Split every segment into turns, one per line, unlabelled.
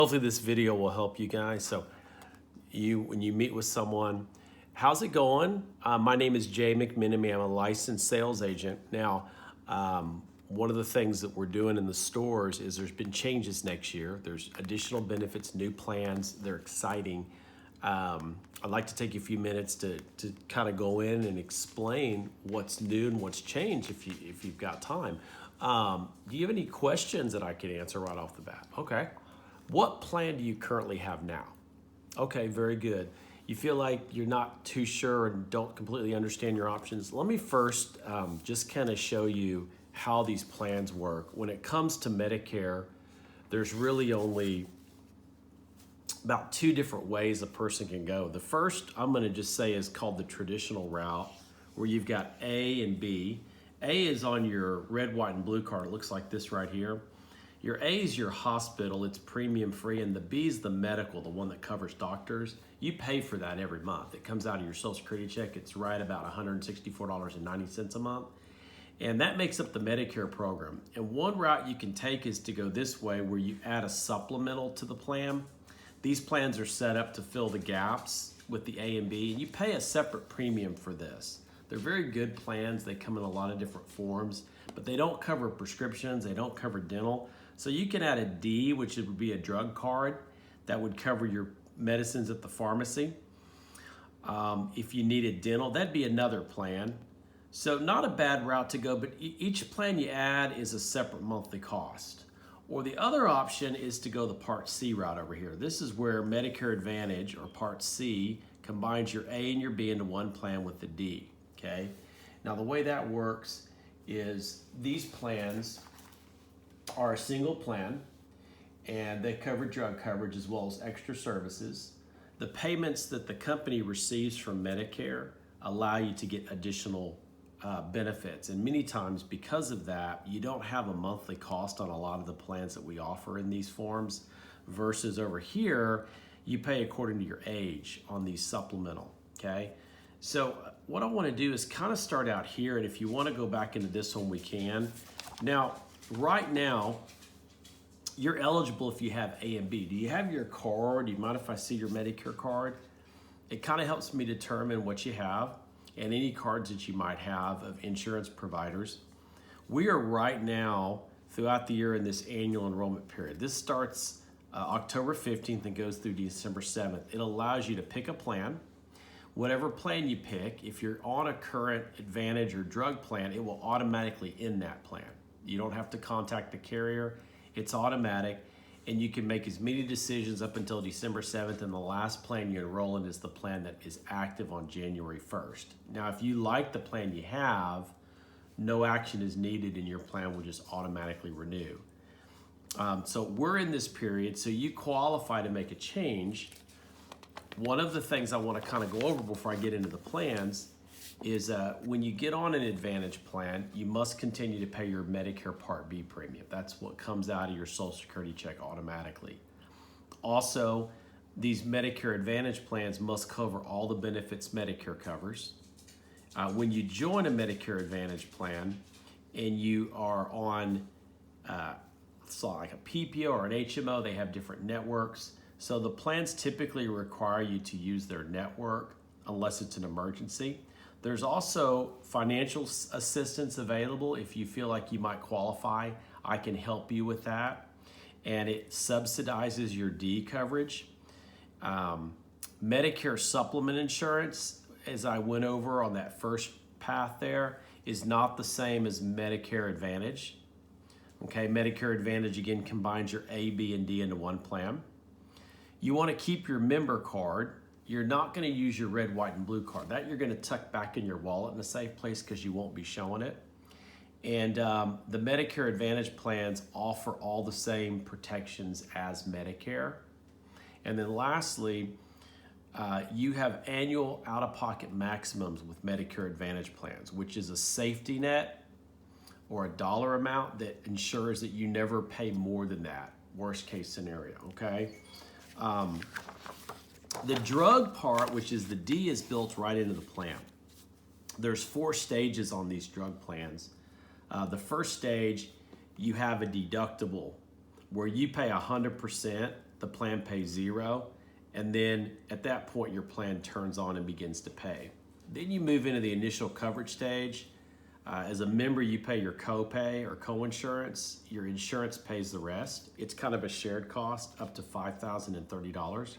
Hopefully this video will help you guys. So when you meet with someone, how's it going? My name is Jay McMenemy. I'm a licensed sales agent. Now, one of the things that we're doing in the stores is there's been changes next year. There's additional benefits, new plans. They're exciting. I'd like to take a few minutes to kind of go in and explain what's new and what's changed if you've got time. Do you have any questions that I can answer right off the bat? Okay. What plan do you currently have now? Okay, very good. You feel like you're not too sure and don't completely understand your options. Let me first just kind of show you how these plans work. When it comes to Medicare, there's really only about two different ways a person can go. The first I'm going to just say is called the traditional route, where you've got A and B. A is on your red, white, and blue card. It looks like this right here. Your A is your hospital, it's premium free, and the B is the medical, the one that covers doctors. You pay for that every month. It comes out of your Social Security check. It's right about $164.90 a month. And that makes up the Medicare program. And one route you can take is to go this way, where you add a supplemental to the plan. These plans are set up to fill the gaps with the A and B, and you pay a separate premium for this. They're very good plans. They come in a lot of different forms, but they don't cover prescriptions. They don't cover dental. So you can add a D, which would be a drug card that would cover your medicines at the pharmacy. If you needed dental, that'd be another plan. So not a bad route to go, but each plan you add is a separate monthly cost. Or the other option is to go the Part C route over here. This is where Medicare Advantage, or Part C, combines your A and your B into one plan with the D, okay? Now the way that works is these plans are a single plan, and they cover drug coverage as well as extra services. The payments that the company receives from Medicare allow you to get additional benefits, and many times because of that, you don't have a monthly cost on a lot of the plans that we offer in these forms, versus over here you pay according to your age on these supplemental. Okay, so what I want to do is kind of start out here, and if you want to go back into this one, we can. Now right now, you're eligible if you have A and B. Do you have your card? Do you mind if I see your Medicare card? It kind of helps me determine what you have and any cards that you might have of insurance providers. We are right now throughout the year in this annual enrollment period. This starts October 15th and goes through December 7th. It allows you to pick a plan. Whatever plan you pick, if you're on a current Advantage or drug plan, it will automatically end that plan. You don't have to contact the carrier. It's automatic, and you can make as many decisions up until December 7th, and the last plan you enroll in is the plan that is active on January 1st. Now, if you like the plan you have, no action is needed and your plan will just automatically renew. So we're in this period, so you qualify to make a change. One of the things I want to kind of go over before I get into the plans is when you get on an Advantage plan, you must continue to pay your Medicare Part B premium. That's what comes out of your Social Security check automatically. Also, these Medicare Advantage plans must cover all the benefits Medicare covers. When you join a Medicare Advantage plan and you are on like a PPO or an HMO, they have different networks. So the plans typically require you to use their network unless it's an emergency. There's also financial assistance available if you feel like you might qualify. I can help you with that. And it subsidizes your D coverage. Medicare supplement insurance, as I went over on that first path there, is not the same as Medicare Advantage. Okay, Medicare Advantage again combines your A, B, and D into one plan. You want to keep your member card. You're not going to use your red, white, and blue card. That you're going to tuck back in your wallet in a safe place because you won't be showing it. And the Medicare Advantage plans offer all the same protections as Medicare. And then lastly, you have annual out-of-pocket maximums with Medicare Advantage plans, which is a safety net or a dollar amount that ensures that you never pay more than that, worst case scenario, okay? The drug part, which is the D, is built right into the plan. There's 4 stages on these drug plans. The first stage, you have a deductible where you pay 100% the plan pays zero. And then at that point, your plan turns on and begins to pay. Then you move into the initial coverage stage. As a member, you pay your copay or coinsurance. Your insurance pays the rest. It's kind of a shared cost up to $5,030.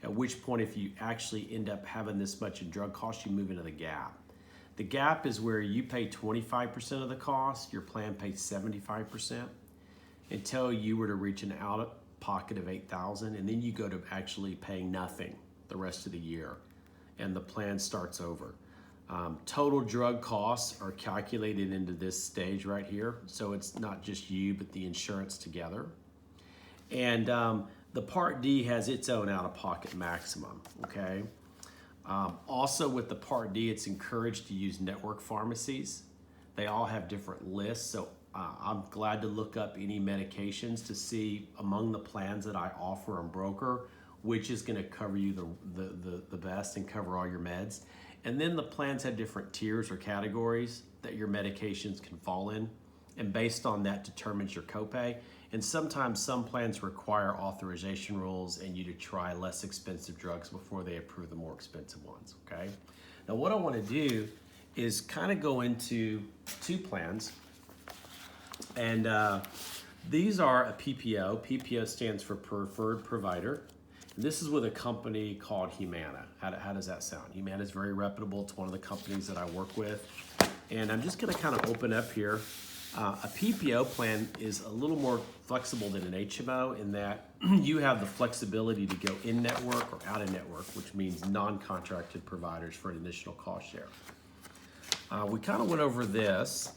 At which point, if you actually end up having this much in drug costs, you move into the gap. The gap is where you pay 25% of the cost, your plan pays 75%, until you were to reach an out-of-pocket of $8,000, and then you go to actually paying nothing the rest of the year, and the plan starts over. Total drug costs are calculated into this stage right here, so it's not just you, but the insurance together. And the Part D has its own out-of-pocket maximum, okay? Also with the Part D, it's encouraged to use network pharmacies. They all have different lists, so I'm glad to look up any medications to see among the plans that I offer and broker, which is gonna cover you the best and cover all your meds. And then the plans have different tiers or categories that your medications can fall in, and based on that determines your copay. And sometimes some plans require authorization rules and you to try less expensive drugs before they approve the more expensive ones, okay? Now what I wanna do is kind of go into two plans. And these are a PPO. PPO stands for Preferred Provider. This is with a company called Humana. How does that sound? Humana is very reputable. It's one of the companies that I work with. And I'm just gonna kind of open up here. A PPO plan is a little more flexible than an HMO in that you have the flexibility to go in-network or out-of-network, which means non-contracted providers for an additional cost share. We kind of went over this.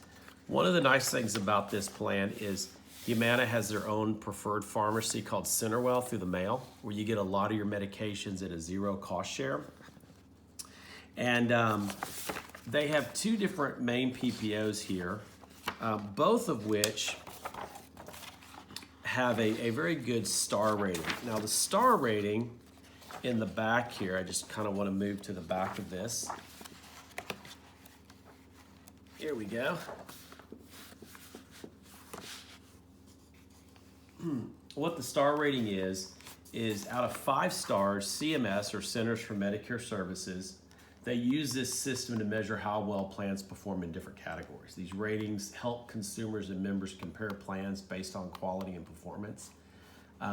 One of the nice things about this plan is Humana has their own preferred pharmacy called CenterWell through the mail, where you get a lot of your medications at a zero cost share. And they have two different main PPOs here, both of which have a very good star rating. Now the star rating in the back here, I just kind of want to move to the back of this. Here we go. What the star rating is out of 5 stars, CMS, or Centers for Medicare Services, they use this system to measure how well plans perform in different categories. These ratings help consumers and members compare plans based on quality and performance.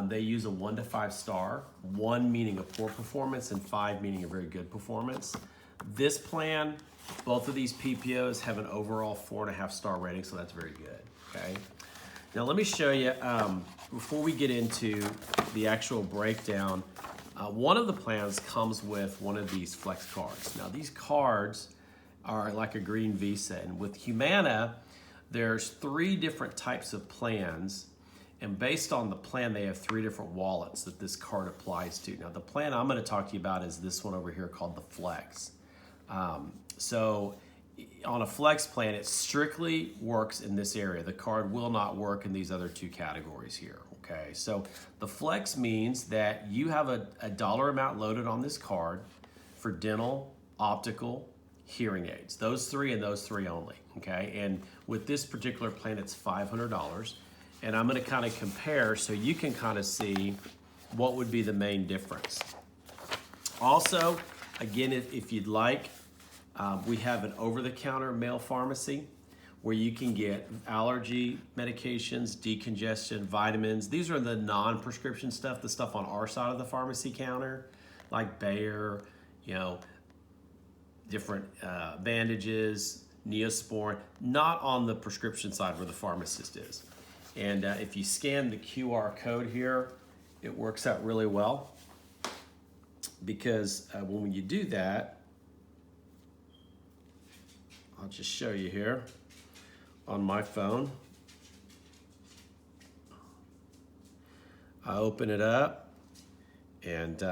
They use a 1 to 5 star, 1 meaning a poor performance and 5 meaning a very good performance. This plan, both of these PPOs have an overall 4.5 star rating, so that's very good, okay? Now let me show you, before we get into the actual breakdown, one of the plans comes with one of these flex cards. Now these cards are like a green Visa, and with Humana, there's 3 different types of plans, and based on the plan, they have 3 different wallets that this card applies to. Now the plan I'm gonna talk to you about is this one over here called the Flex. So on a Flex plan, it strictly works in this area. The card will not work in these other 2 categories here, okay? So the Flex means that you have a dollar amount loaded on this card for dental, optical, hearing aids. Those 3 and those 3 only, okay? And with this particular plan, it's $500. And I'm gonna kind of compare so you can kind of see what would be the main difference. Also, again, if you'd like, we have an over-the-counter mail pharmacy where you can get allergy medications, decongestion, vitamins. These are the non-prescription stuff, the stuff on our side of the pharmacy counter, like Bayer, you know, different bandages, Neosporin, not on the prescription side where the pharmacist is. And if you scan the QR code here, it works out really well because when you do that, I'll just show you here on my phone. I open it up and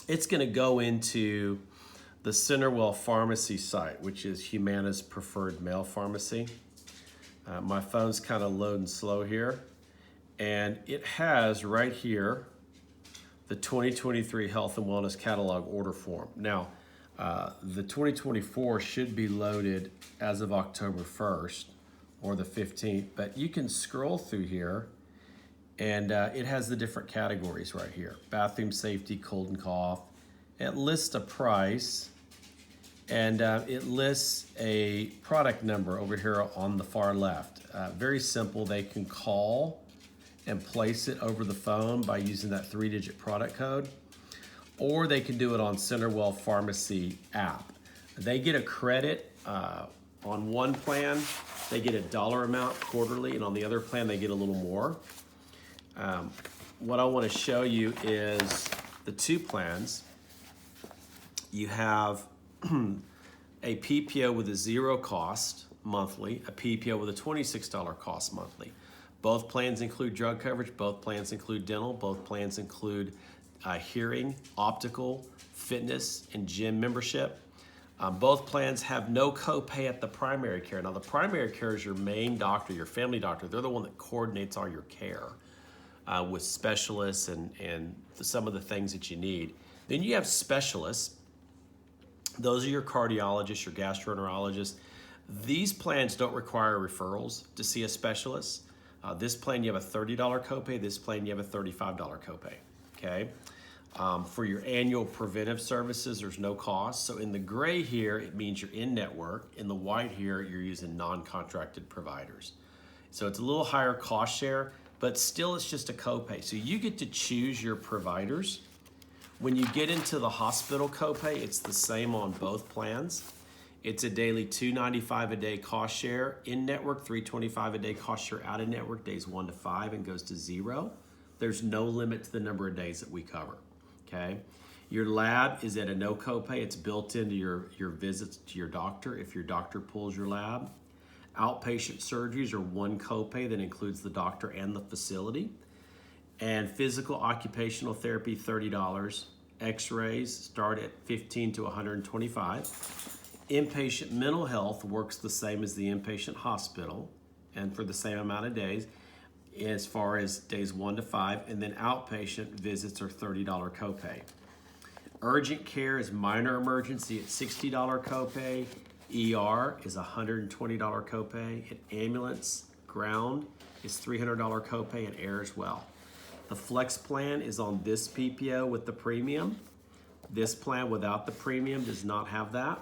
it's gonna go into the CenterWell Pharmacy site, which is Humana's preferred mail pharmacy. My phone's kind of loading slow here. And it has right here the 2023 Health and Wellness Catalog order form. Now, the 2024 should be loaded as of October 1st or the 15th, but you can scroll through here And it has the different categories right here. Bathroom safety, cold and cough. It lists a price, and it lists a product number over here on the far left. Very simple. They can call and place it over the phone by using that 3-digit product code, or they can do it on CenterWell Pharmacy app. They get a credit on one plan. They get a dollar amount quarterly, and on the other plan, they get a little more. What I want to show you is the two plans. You have a PPO with a 0 cost monthly, a PPO with a $26 cost monthly. Both plans include drug coverage, both plans include dental, both plans include hearing, optical, fitness, and gym membership. Both plans have no copay at the primary care. Now, the primary care is your main doctor, your family doctor. They're the one that coordinates all your care with specialists and some of the things that you need. Then you have specialists. Those are your cardiologists, your gastroenterologists. These plans don't require referrals to see a specialist. This plan, you have a $30 copay. This plan, you have a $35 copay, okay? For your annual preventive services, there's no cost. So in the gray here, it means you're in network. In the white here, you're using non-contracted providers. So it's a little higher cost share, but still it's just a copay. So you get to choose your providers. When you get into the hospital copay, it's the same on both plans. It's a daily $295 a day cost share in network, $325 a day cost share out of network, days 1 to 5 and goes to 0. There's no limit to the number of days that we cover, okay? Your lab is at a no copay. It's built into your visits to your doctor if your doctor pulls your lab. Outpatient surgeries are 1 copay that includes the doctor and the facility. And physical occupational therapy, $30. X-rays start at $15 to $125. Inpatient mental health works the same as the inpatient hospital and for the same amount of days as far as days 1 to 5. And then outpatient visits are $30 copay. Urgent care is minor emergency at $60 copay. ER is $120 copay. And ambulance ground is $300 copay, and air as well. The flex plan is on this PPO with the premium. This plan without the premium does not have that.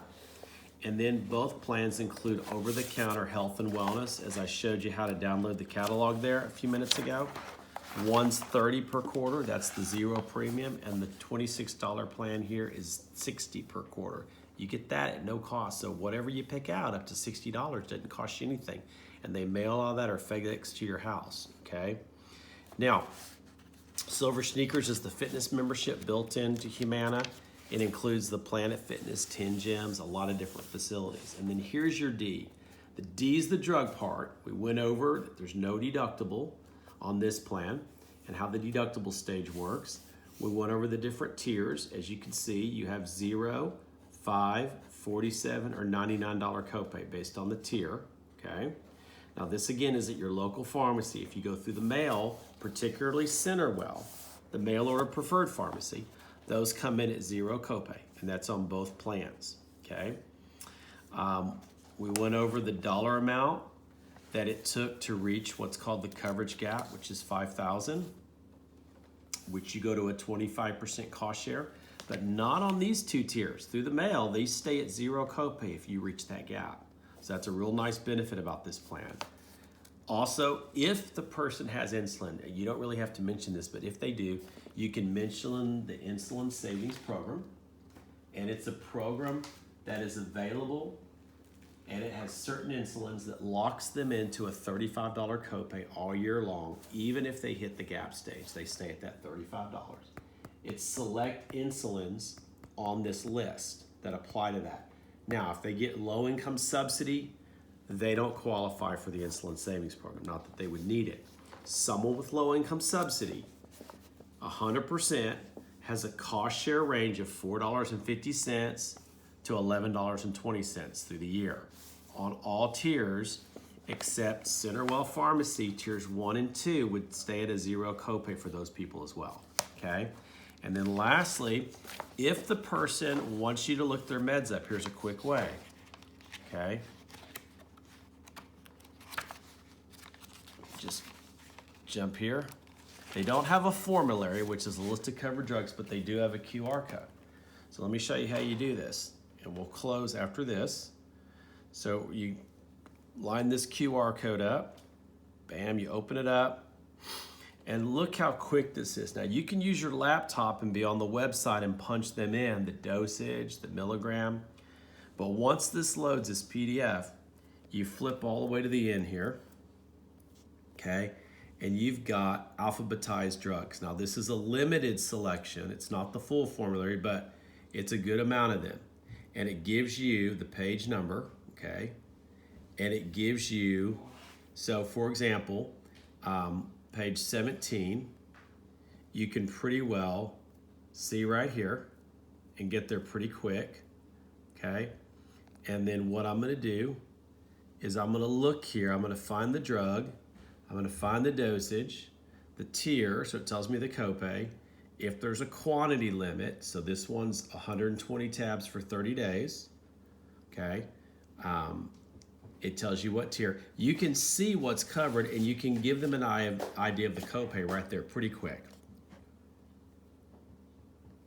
And then both plans include over-the-counter health and wellness, as I showed you how to download the catalog there a few minutes ago. One's $30 per quarter, that's the 0 premium, and the $26 plan here is $60 per quarter. You get that at no cost, so whatever you pick out up to $60 doesn't cost you anything. And they mail all that or FedEx to your house, okay? Now, Silver Sneakers is the fitness membership built into Humana. It includes the Planet Fitness, 10 gyms, a lot of different facilities. And then here's your D. The D is the drug part. We went over that there's no deductible on this plan and how the deductible stage works. We went over the different tiers. As you can see, you have 0, 5, 47, or $99 copay based on the tier, okay? Now this again is at your local pharmacy. If you go through the mail, particularly CenterWell, the mail order preferred pharmacy, those come in at 0 copay, and that's on both plans, okay? We went over the dollar amount that it took to reach what's called the coverage gap, which is $5,000, which you go to a 25% cost share, but not on these 2 tiers. Through the mail, they stay at 0 copay if you reach that gap. So that's a real nice benefit about this plan. Also, if the person has insulin, you don't really have to mention this, but if they do, you can mention the Insulin Savings Program. And it's a program that is available, and it has certain insulins that locks them into a $35 copay all year long. Even if they hit the gap stage, they stay at that $35. It's select insulins on this list that apply to that. Now, if they get low income subsidy, they don't qualify for the Insulin Savings Program, not that they would need it. Someone with low income subsidy, 100%, has a cost share range of $4.50 to $11.20 through the year on all tiers except CenterWell Pharmacy. Tiers 1 and 2 would stay at a 0 copay for those people as well, okay? And then lastly, if the person wants you to look their meds up, here's a quick way, okay? Just jump here, They don't have a formulary, which is a list of covered drugs, but they do have a QR code. So let me show you how you do this. And we'll close after this. So you line this QR code up. Bam, you open it up. And look how quick this is. Now you can use your laptop and be on the website and punch them in, the dosage, the milligram. But once this loads this PDF, you flip all the way to the end here, okay? And you've got alphabetized drugs. Now this is a limited selection. It's not the full formulary, but it's a good amount of them. And it gives you the page number, okay? And it gives you, so for example, page 17, you can pretty well see right here and get there pretty quick, okay? And then what I'm gonna do is I'm gonna look here, I'm gonna find the drug, I'm gonna find the dosage, the tier, so it tells me the copay, if there's a quantity limit, so this one's 120 tabs for 30 days, okay? It tells you what tier. You can see what's covered and you can give them an idea of the copay right there pretty quick.